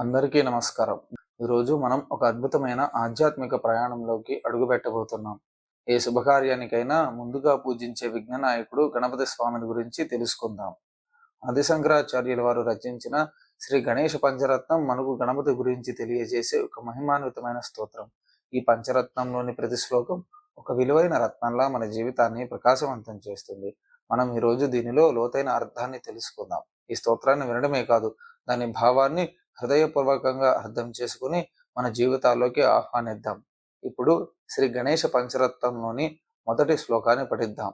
అందరికీ నమస్కారం. ఈరోజు మనం ఒక అద్భుతమైన ఆధ్యాత్మిక ప్రయాణంలోకి అడుగుపెట్టబోతున్నాం. ఏ శుభకార్యానికైనా ముందుగా పూజించే విఘ్ననాయకుడు గణపతి స్వామిని గురించి తెలుసుకుందాం. ఆదిశంకరాచార్యుల వారు రచించిన శ్రీ గణేష పంచరత్నం మనకు గణపతి గురించి తెలియజేసే ఒక మహిమాన్వితమైన స్తోత్రం. ఈ పంచరత్నంలోని ప్రతి శ్లోకం ఒక విలువైన రత్నంలా మన జీవితాన్ని ప్రకాశవంతం చేస్తుంది. మనం ఈరోజు దీనిలో లోతైన అర్థాన్ని తెలుసుకుందాం. ఈ స్తోత్రాన్ని వినడమే కాదు, దాని భావాన్ని హృదయపూర్వకంగా అర్థం చేసుకుని మన జీవితాల్లోకి ఆహ్వానిద్దాం. ఇప్పుడు శ్రీ గణేష పంచరత్నంలోని మొదటి శ్లోకాన్ని పఠిద్దాం.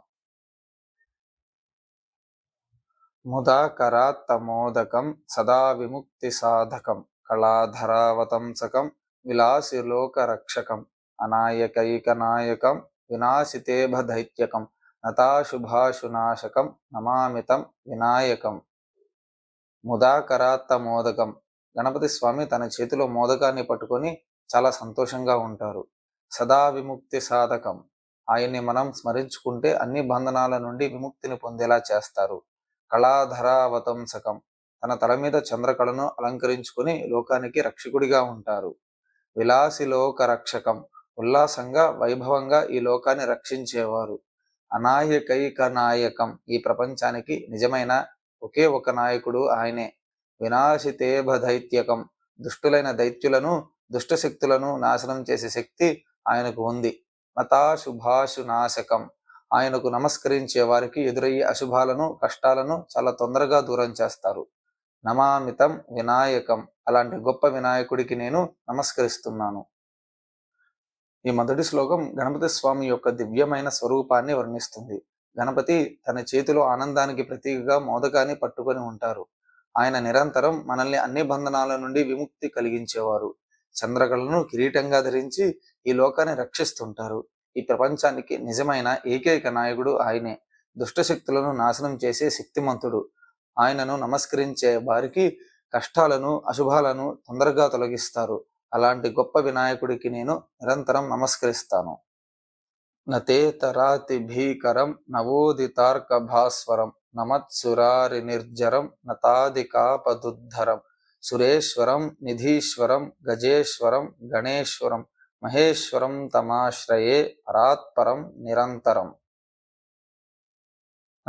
ముదాకరాత్తమోదకం సదా విముక్తి సాధకం కళాధరావతంసకం విలాసిలోకరక్షకం అనాయకైకనాయకం వినాశితేభదైత్యకం నతాశుభాశునాశకం నమామితం వినాయకం. ముదాకరాత్త మోదకం. గణపతి స్వామి తన చేతిలో మోదకాన్ని పట్టుకొని చాలా సంతోషంగా ఉంటారు. సదా విముక్తి సాధకం. ఆయన్ని మనం స్మరించుకుంటే అన్ని బంధనాల నుండి విముక్తిని పొందేలా చేస్తారు. కళాధరావతంసకం. తన తల మీద చంద్రకళను అలంకరించుకుని లోకానికి రక్షకుడిగా ఉంటారు. విలాసిలోక రక్షకం. ఉల్లాసంగా వైభవంగా ఈ లోకాన్ని రక్షించేవారు. అనాయకైక నాయకం. ఈ ప్రపంచానికి నిజమైన ఒకే ఒక నాయకుడు ఆయనే. వినాశితేభదైత్యకం. దుష్టులైన దైత్యులను దుష్టశక్తులను నాశనం చేసే శక్తి ఆయనకు ఉంది. నతాశుభాశునాశకం. ఆయనకు నమస్కరించే వారికి ఎదురయ్యే అశుభాలను కష్టాలను చాలా తొందరగా దూరం చేస్తారు. నమామితం వినాయకం. అలాంటి గొప్ప వినాయకుడికి నేను నమస్కరిస్తున్నాను. ఈ మొదటి శ్లోకం గణపతి స్వామి యొక్క దివ్యమైన స్వరూపాన్ని వర్ణిస్తుంది. గణపతి తన చేతిలో ఆనందానికి ప్రతీకగా మోదకాన్ని పట్టుకొని ఉంటారు. ఆయన నిరంతరం మనల్ని అన్ని బంధనాల నుండి విముక్తి కలిగించేవారు. చంద్రకళను కిరీటంగా ధరించి ఈ లోకాన్ని రక్షిస్తుంటారు. ఈ ప్రపంచానికి నిజమైన ఏకైక నాయకుడు ఆయనే. దుష్టశక్తులను నాశనం చేసే శక్తిమంతుడు. ఆయనను నమస్కరించే వారికి కష్టాలను అశుభాలను తొందరగా తొలగిస్తారు. అలాంటి గొప్ప వినాయకుడికి నేను నిరంతరం నమస్కరిస్తాను. నతే తరాతి భీకరం నవోదితార్క భాస్వరం నమత్సురారి నిర్జరం నతాదికాపదుద్ధరం సురేశ్వరం నిధీశ్వరం గజేశ్వరం గణేశ్వరం మహేశ్వరం తమాశ్రయే పరాత్పరం నిరంతరం.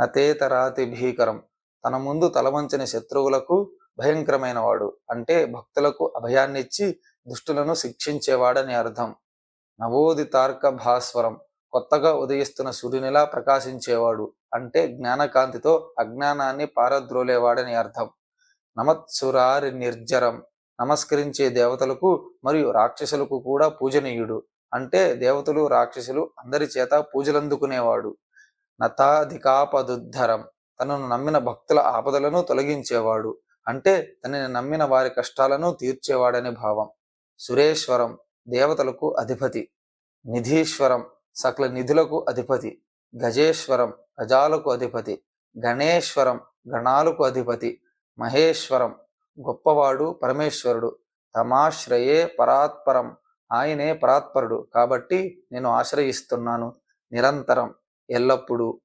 నతేతరాతి భీకరం. తన ముందు తలవంచని శత్రువులకు భయంకరమైన వాడు, అంటే భక్తులకు అభయాన్నిచ్చి దుష్టులను శిక్షించేవాడని అర్థం. నవోదితార్క భాస్వరం. కొత్తగా ఉదయిస్తున్న సూర్యునిలా ప్రకాశించేవాడు, అంటే జ్ఞానకాంతితో అజ్ఞానాన్ని పారద్రోలేవాడని అర్థం. నమత్సురారి నిర్జరం. నమస్కరించే దేవతలకు మరియు రాక్షసులకు కూడా పూజనీయుడు, అంటే దేవతలు రాక్షసులు అందరి చేత పూజలందుకునేవాడు. నతాధికాపదుద్ధరం. తనను నమ్మిన భక్తుల ఆపదలను తొలగించేవాడు, అంటే తనని నమ్మిన వారి కష్టాలను తీర్చేవాడని భావం. సురేశ్వరం. దేవతలకు అధిపతి. నిధీశ్వరం. సకల నిధులకు అధిపతి. గజేశ్వరం. గజాలకు అధిపతి. గణేశ్వరం. గణాలకు అధిపతి. మహేశ్వరం. గొప్పవాడు పరమేశ్వరుడు. తమాశ్రయే పరాత్పరం. ఆయనే పరాత్పరుడు, కాబట్టి నేను ఆశ్రయిస్తున్నాను నిరంతరం, ఎల్లప్పుడూ.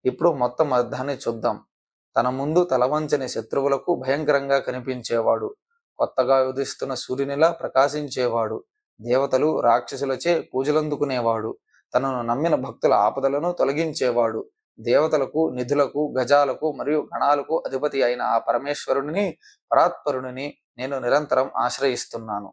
ఇప్పుడు మొత్తం అర్థాన్ని చూద్దాం. తన ముందు తలవంచని శత్రువులకు భయంకరంగా కనిపించేవాడు. కొత్తగా ఉదిస్తున్న సూర్యునిలా ప్రకాశించేవాడు. దేవతలు రాక్షసులచే పూజలందుకునేవాడు. తనను నమ్మిన భక్తుల ఆపదలను తొలగించేవాడు. దేవతలకు నిధులకు గజాలకు మరియు గణాలకు అధిపతి అయిన ఆ పరమేశ్వరుడిని పరాత్పరుడిని నేను నిరంతరం ఆశ్రయిస్తున్నాను.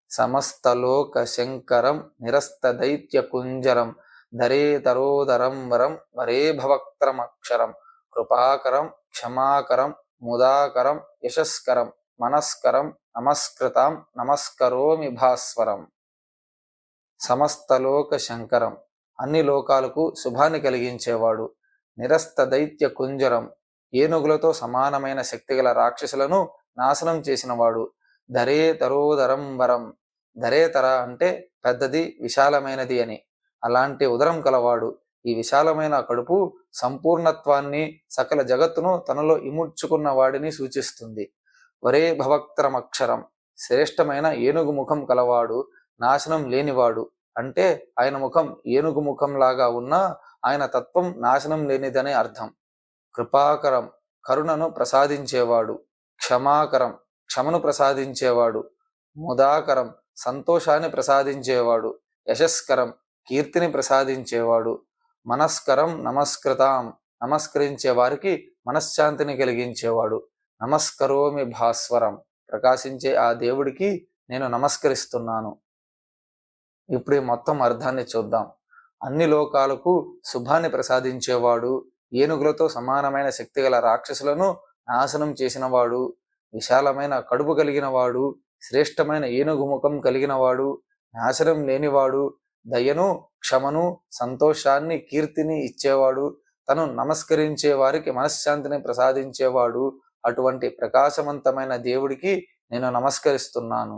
సమస్తలోక శంకరం నిరస్త దైత్య కుంజరం ధరేతరోదరం వరం వరే భవక్త్రమక్షరం కృపాకరం క్షమాకరం ముదాకరం యశస్కరం మనస్కరం నమస్కృతాం నమస్కరోమి భాస్వరం. సమస్తలోక శంకరం. అన్ని లోకాలకు శుభాన్ని కలిగించేవాడు. నిరస్త దైత్య కుంజరం. ఏనుగులతో సమానమైన శక్తిగల రాక్షసులను నాశనం చేసినవాడు. ధరేతరోదరం వరం. ధరేతర అంటే పెద్దది విశాలమైనది అని. అలాంటి ఉదరం కలవాడు. ఈ విశాలమైన కడుపు సంపూర్ణత్వాన్ని సకల జగత్తును తనలో ఇముడ్చుకున్న వాడిని సూచిస్తుంది. వరే భవక్త్రమక్షరం. శ్రేష్టమైన ఏనుగు ముఖం కలవాడు, నాశనం లేనివాడు, అంటే ఆయన ముఖం ఏనుగు ముఖంలాగా ఉన్నా ఆయన తత్వం నాశనం లేనిదనే అర్థం. కృపాకరం. కరుణను ప్రసాదించేవాడు. క్షమాకరం. క్షమను ప్రసాదించేవాడు. ముదాకరం సంతోషాన్ని ప్రసాదించేవాడు. యశస్కరం కీర్తిని ప్రసాదించేవాడు. మనస్కరం నమస్కృతాం నమస్కరించే వారికి మనశ్శాంతిని కలిగించేవాడు. నమస్కరోమి భాస్వరం ప్రకాశించే ఆ దేవుడికి నేను నమస్కరిస్తున్నాను. ఇప్పుడు ఈ మొత్తం అర్థాన్ని చూద్దాం. అన్ని లోకాలకు శుభాన్ని ప్రసాదించేవాడు, ఏనుగులతో సమానమైన శక్తి గల రాక్షసులను నాశనం చేసినవాడు, విశాలమైన కడుపు కలిగిన వాడు, శ్రేష్టమైన ఏనుగు ముఖం కలిగిన వాడు, నాశనం లేనివాడు, దయను క్షమను సంతోషాన్ని కీర్తిని ఇచ్చేవాడు, తను నమస్కరించే వారికి మనశ్శాంతిని ప్రసాదించేవాడు. అటువంటి ప్రకాశవంతమైన దేవుడికి నేను నమస్కరిస్తున్నాను.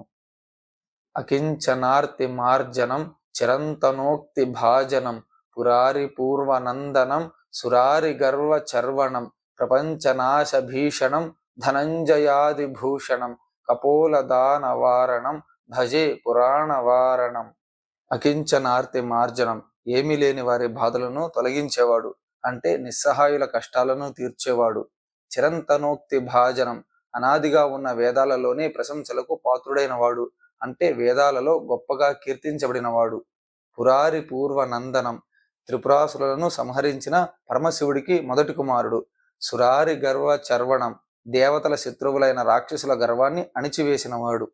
అకించనార్తి మార్జనం చిరంతనోక్తి భాజనం పురారి పూర్వనందనం సురారి గర్వ చర్వణం ప్రపంచనాశ భీషణం ధనంజయాదిభూషణం కపోలదానవారణం భజే పురాణవారణం. అకించనార్తి మార్జనం ఏమీ లేని వారి బాధలను తొలగించేవాడు, అంటే నిస్సహాయుల కష్టాలను తీర్చేవాడు. చిరంతనోక్తి భాజనం అనాదిగా ఉన్న వేదాలలోనే ప్రశంసలకు పాత్రుడైనవాడు, అంటే వేదాలలో గొప్పగా కీర్తించబడినవాడు. పురారి పూర్వ నందనం త్రిపురాసులను సంహరించిన పరమశివుడికి మొదటి కుమారుడు. సురారి గర్వ చర్వణం దేవతల శత్రువులైన రాక్షసుల గర్వాన్ని అణిచివేసినవాడు.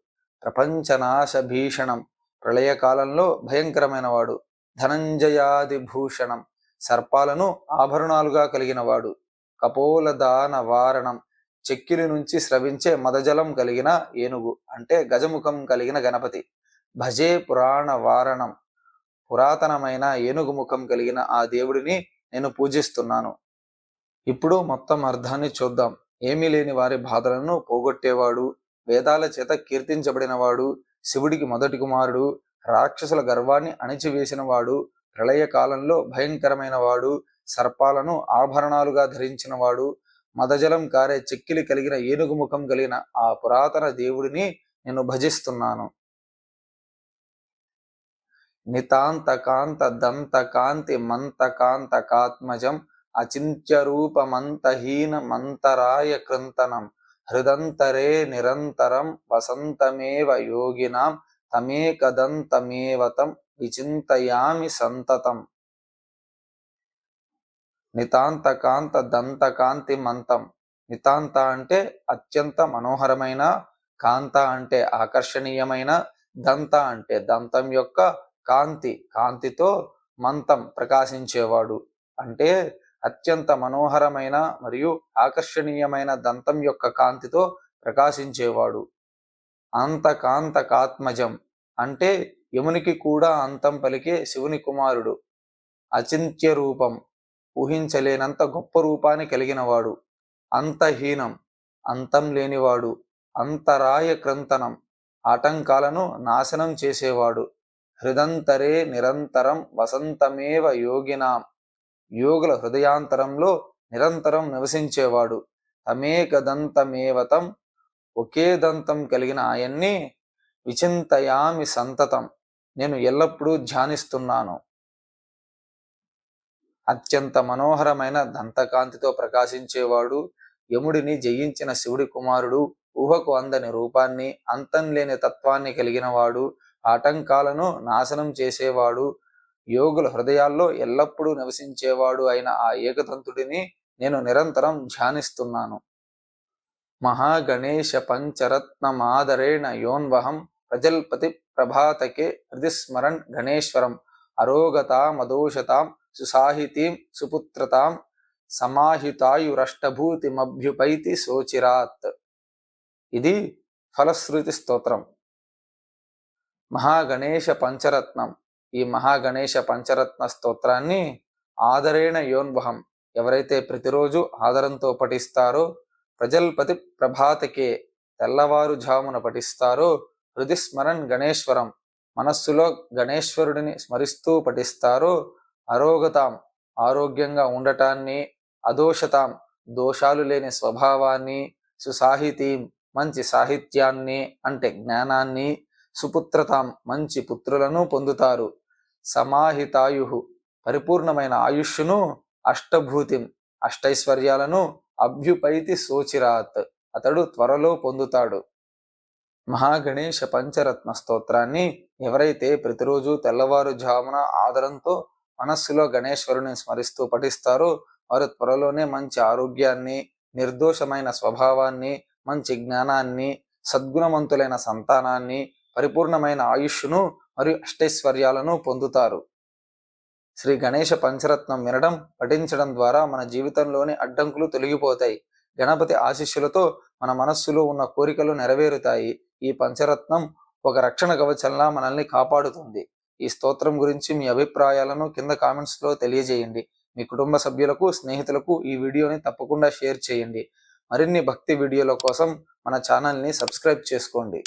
ప్రపంచనాశ భీషణం ప్రళయకాలంలో భయంకరమైనవాడు. ధనంజయాది భూషణం సర్పాలను ఆభరణాలుగా కలిగినవాడు. కపోలదాన వారణం చెక్కిలి నుంచి స్రవించే మదజలం కలిగిన ఏనుగు, అంటే గజముఖం కలిగిన గణపతి. భజే పురాణ వారణం పురాతనమైన ఏనుగు ముఖం కలిగిన ఆ దేవుడిని నేను పూజిస్తున్నాను. ఇప్పుడు మొత్తం అర్థాన్ని చూద్దాం. ఏమీ లేని వారి బాధలను పోగొట్టేవాడు, వేదాల చేత కీర్తించబడినవాడు, శివుడికి మొదటి కుమారుడు, రాక్షసుల గర్వాన్ని అణిచివేసినవాడు, ప్రళయకాలంలో భయంకరమైన వాడు, సర్పాలను ఆభరణాలుగా ధరించినవాడు, మదజలం కారే చెక్కిలి కలిగిన ఏనుగు ముఖం కలిగిన ఆ పురాతన దేవుడిని నేను భజిస్తున్నాను. నితాంత కాంత దంత కాంతి మంత కాంత కాత్మజం అచింత్య రూపమంతహీన మంతరాయ కృంతనం హృదంతరే నిరంతరం వసంతమేవ యోగినాం తమేకదంతమేవతం విచింతయామి సంతతం. నితాంత కాంత దంత కాంతి మంతం. నితాంత అంటే అత్యంత మనోహరమైన, కాంత అంటే ఆకర్షణీయమైన, దంత అంటే దంతం యొక్క కాంతి, కాంతితో మంతం ప్రకాశించేవాడు, అంటే అత్యంత మనోహరమైన మరియు ఆకర్షణీయమైన దంతం యొక్క కాంతితో ప్రకాశించేవాడు. అంతకాంత కాత్మజం అంటే యమునికి కూడా అంతం పలికే శివుని కుమారుడు. అచింత్య రూపం ఊహించలేనంత గొప్ప రూపాన్ని కలిగినవాడు. అంతహీనం అంతం లేనివాడు. అంతరాయ క్రంతనం ఆటంకాలను నాశనం చేసేవాడు. హృదంతరే నిరంతరం వసంతమేవ యోగినాం యోగుల హృదయాంతరంలో నిరంతరం నివసించేవాడు. తమేకదంతమేవతం ఒకే దంతం కలిగిన ఆయన్ని విచింతయామి సంతతం నేను ఎల్లప్పుడూ ధ్యానిస్తున్నాను. అత్యంత మనోహరమైన దంతకాంతితో ప్రకాశించేవాడు, యముడిని జయించిన శివుడి కుమారుడు, ఊహకు అందని రూపాన్ని, అంతం లేని తత్వాన్ని కలిగినవాడు, ఆటంకాలను నాశనం చేసేవాడు, యోగుల హృదయాల్లో ఎల్లప్పుడూ నివసించేవాడు అయిన ఆ ఏకదంతుడిని నేను నిరంతరం ధ్యానిస్తున్నాను. మహాగణేశ పంచరత్నమాదరేణ యోన్వహం ప్రజల్పతి ప్రభాతకే హృదిస్మరణ్ గణేశ్వరం అరోగతామదోషతాం సుసాహితీం సుపుత్రతాం సమాహితాయురష్టభూతిమభ్యుపైతి శోచిరాత్. ఇది ఫలశ్రుతి స్తోత్రం. మహాగణేశ పంచరత్నం. ఈ మహాగణేశ పంచరత్న స్తోత్రాన్ని ఆదరేణ యోన్వహం ఎవరైతే ప్రతిరోజు ఆదరంతో పఠిస్తారో, ప్రజల్పతి ప్రభాతకే తెల్లవారుజామున పఠిస్తారో, హృదిస్మరణ్ గణేశ్వరం మనస్సులో గణేశ్వరుడిని స్మరిస్తూ పఠిస్తారో, అరోగతాం ఆరోగ్యంగా ఉండటాన్ని, అదోషతాం దోషాలు లేని స్వభావాన్ని, సుసాహితీం మంచి సాహిత్యాన్ని అంటే జ్ఞానాన్ని, సుపుత్రతాం మంచి పుత్రులను పొందుతారు. సమాహితాయు పరిపూర్ణమైన ఆయుష్ను, అష్టభూతిం అష్టైశ్వర్యాలను, అభ్యుపైతి శోచిరాత్ అతడు త్వరలో పొందుతాడు. మహాగణేశ పంచరత్న స్తోత్రాన్ని ఎవరైతే ప్రతిరోజు తెల్లవారుజామున ఆదరంతో మనస్సులో గణేశ్వరుని స్మరిస్తూ పఠిస్తారో వారు త్వరలోనే మంచి ఆరోగ్యాన్ని, నిర్దోషమైన స్వభావాన్ని, మంచి జ్ఞానాన్ని, సద్గుణవంతులైన సంతానాన్ని, పరిపూర్ణమైన ఆయుష్ను మరియు అష్టైశ్వర్యాలను పొందుతారు. శ్రీ గణేశ పంచరత్నం వినడం, పఠించడం ద్వారా మన జీవితంలోని అడ్డంకులు తొలగిపోతాయి. గణపతి ఆశీస్సులతో మన మనస్సులో ఉన్న కోరికలు నెరవేరుతాయి. ఈ పంచరత్నం ఒక రక్షణ కవచంలా మనల్ని కాపాడుతుంది. ఈ స్తోత్రం గురించి మీ అభిప్రాయాలను కింద కామెంట్స్లో తెలియజేయండి. మీ కుటుంబ సభ్యులకు, స్నేహితులకు ఈ వీడియోని తప్పకుండా షేర్ చేయండి. మరిన్ని భక్తి వీడియోల కోసం మన ఛానల్ని సబ్స్క్రైబ్ చేసుకోండి.